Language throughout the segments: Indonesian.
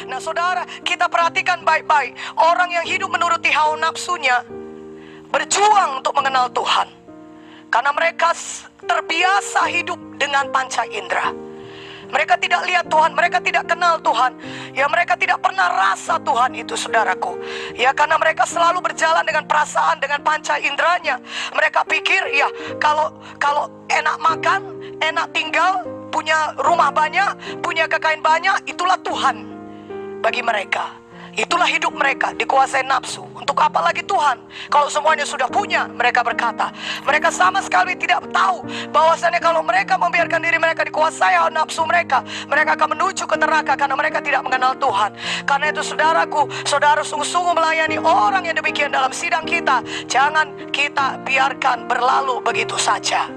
Nah saudara, kita perhatikan baik-baik. Orang yang hidup menuruti hawa nafsunya berjuang untuk mengenal Tuhan, karena mereka terbiasa hidup dengan panca indera. Mereka tidak lihat Tuhan, mereka tidak kenal Tuhan. Ya, mereka tidak pernah rasa Tuhan itu, saudaraku. Ya, karena mereka selalu berjalan dengan perasaan, dengan panca inderanya. Mereka pikir, ya, kalau enak makan, enak tinggal, punya rumah banyak, punya kekayaan banyak, itulah Tuhan bagi mereka. Itulah hidup mereka, dikuasai nafsu. Untuk apa lagi Tuhan? Kalau semuanya sudah punya, mereka berkata. Mereka sama sekali tidak tahu bahwasannya kalau mereka membiarkan diri mereka dikuasai hawa nafsu mereka, mereka akan menuju ke neraka karena mereka tidak mengenal Tuhan. Karena itu saudaraku, saudara sungguh-sungguh melayani orang yang demikian dalam sidang kita. Jangan kita biarkan berlalu begitu saja.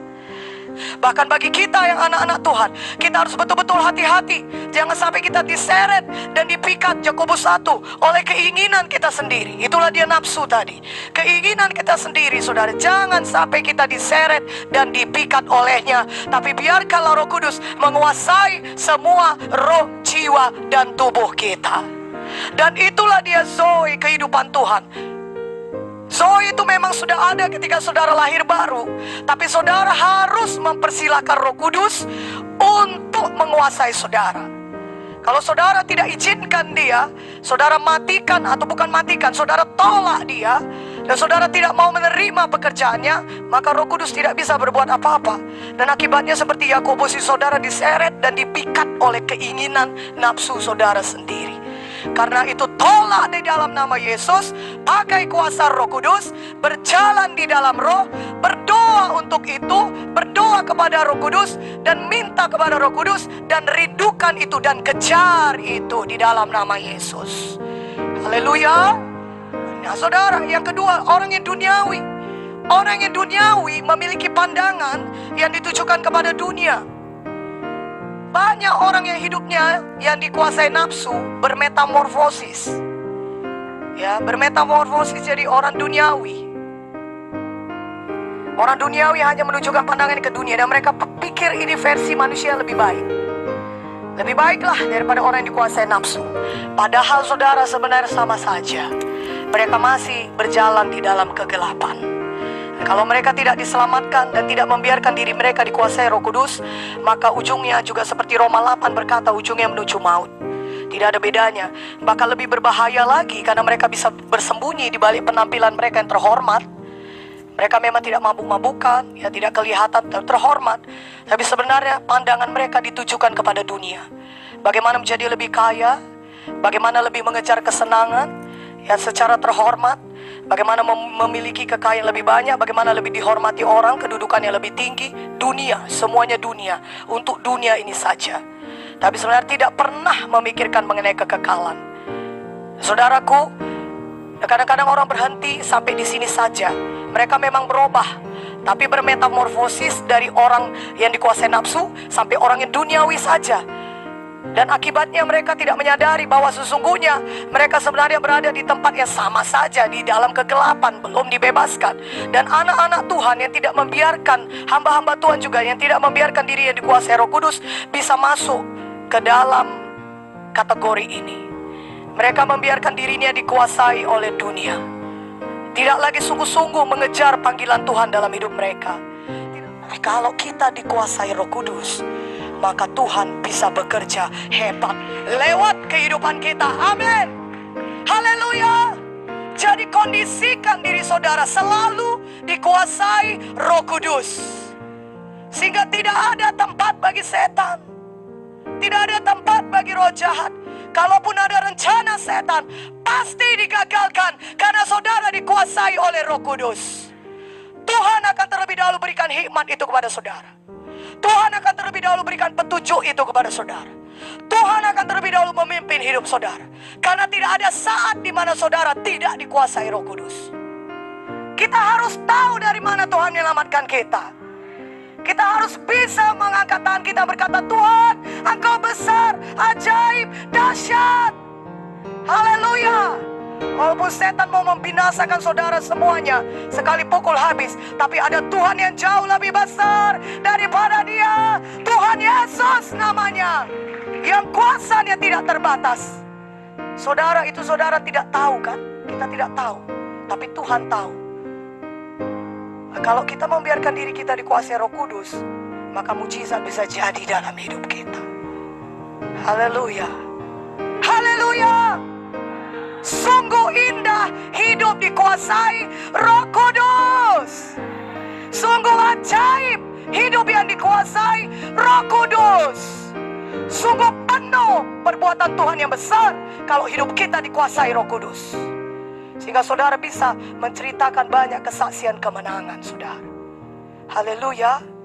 Bahkan bagi kita yang anak-anak Tuhan, kita harus betul-betul hati-hati. Jangan sampai kita diseret dan dipikat, Yakobus 1, oleh keinginan kita sendiri. Itulah dia nafsu tadi, keinginan kita sendiri, saudara. Jangan sampai kita diseret dan dipikat olehnya, tapi biarkanlah Roh Kudus menguasai semua roh, jiwa, dan tubuh kita. Dan itulah dia Zoe, kehidupan Tuhan. Zoe itu memang sudah ada ketika saudara lahir baru, tapi saudara harus mempersilahkan Roh Kudus untuk menguasai saudara. Kalau saudara tidak izinkan dia, saudara matikan, atau bukan matikan, saudara tolak dia, dan saudara tidak mau menerima pekerjaannya, maka Roh Kudus tidak bisa berbuat apa-apa. Dan akibatnya seperti Yakobus, saudara diseret dan dipikat oleh keinginan nafsu saudara sendiri. Karena itu tolak di dalam nama Yesus, pakai kuasa Roh Kudus, berjalan di dalam Roh, berdoa untuk itu, berdoa kepada Roh Kudus, dan minta kepada Roh Kudus, dan rindukan itu, dan kejar itu di dalam nama Yesus. Haleluya. Nah saudara, yang kedua, orang yang duniawi. Orang yang duniawi memiliki pandangan yang ditujukan kepada dunia. Banyak orang yang hidupnya yang dikuasai nafsu bermetamorfosis. Ya, bermetamorfosis jadi orang duniawi. Orang duniawi hanya menunjukkan pandangan ke dunia, dan mereka pikir ini versi manusia lebih baik. Lebih baiklah daripada orang yang dikuasai nafsu. Padahal saudara, sebenarnya sama saja. Mereka masih berjalan di dalam kegelapan. Kalau mereka tidak diselamatkan dan tidak membiarkan diri mereka dikuasai Roh Kudus, maka ujungnya juga seperti Roma 8 berkata, ujungnya menuju maut. Tidak ada bedanya, bahkan lebih berbahaya lagi, karena mereka bisa bersembunyi di balik penampilan mereka yang terhormat. Mereka memang tidak mabuk-mabukan, ya, tidak kelihatan terhormat, tapi sebenarnya pandangan mereka ditujukan kepada dunia. Bagaimana menjadi lebih kaya, bagaimana lebih mengejar kesenangan, ya, secara terhormat. Bagaimana memiliki kekayaan lebih banyak, bagaimana lebih dihormati orang, kedudukannya lebih tinggi. Dunia, semuanya dunia, untuk dunia ini saja. Tapi sebenarnya tidak pernah memikirkan mengenai kekekalan. Saudaraku, kadang-kadang orang berhenti sampai di sini saja. Mereka memang berubah, tapi bermetamorfosis dari orang yang dikuasai nafsu sampai orang yang duniawi saja. Dan akibatnya mereka tidak menyadari bahwa sesungguhnya mereka sebenarnya berada di tempat yang sama saja, di dalam kegelapan, belum dibebaskan. Dan anak-anak Tuhan yang tidak membiarkan, hamba-hamba Tuhan juga yang tidak membiarkan diri yang dikuasai Roh Kudus bisa masuk ke dalam kategori ini. Mereka membiarkan dirinya dikuasai oleh dunia, tidak lagi sungguh-sungguh mengejar panggilan Tuhan dalam hidup mereka. Kalau kita dikuasai Roh Kudus, maka Tuhan bisa bekerja hebat lewat kehidupan kita. Amin. Haleluya. Jadi kondisikan diri saudara selalu dikuasai Roh Kudus, sehingga tidak ada tempat bagi setan, tidak ada tempat bagi roh jahat. Kalaupun ada rencana setan, pasti digagalkan karena saudara dikuasai oleh Roh Kudus. Tuhan akan terlebih dahulu berikan hikmat itu kepada saudara. Tuhan akan terlebih dahulu berikan petunjuk itu kepada saudara. Tuhan akan terlebih dahulu memimpin hidup saudara. Karena tidak ada saat di mana saudara tidak dikuasai Roh Kudus. Kita harus tahu dari mana Tuhan menyelamatkan kita. Kita harus bisa mengangkat tangan kita berkata, Tuhan, Engkau besar, ajaib, dahsyat. Haleluya. Walaupun setan mau membinasakan saudara semuanya, sekali pukul habis, tapi ada Tuhan yang jauh lebih besar daripada dia. Tuhan Yesus namanya, yang kuasanya tidak terbatas. Saudara, itu saudara tidak tahu kan? Kita tidak tahu, tapi Tuhan tahu. Kalau kita membiarkan diri kita dikuasai Roh Kudus, maka mujizat bisa jadi dalam hidup kita. Haleluya. Haleluya. Sungguh indah hidup dikuasai Roh Kudus. Sungguh ajaib hidup yang dikuasai Roh Kudus. Sungguh penuh perbuatan Tuhan yang besar kalau hidup kita dikuasai Roh Kudus. Sehingga saudara bisa menceritakan banyak kesaksian kemenangan, saudara. Haleluya.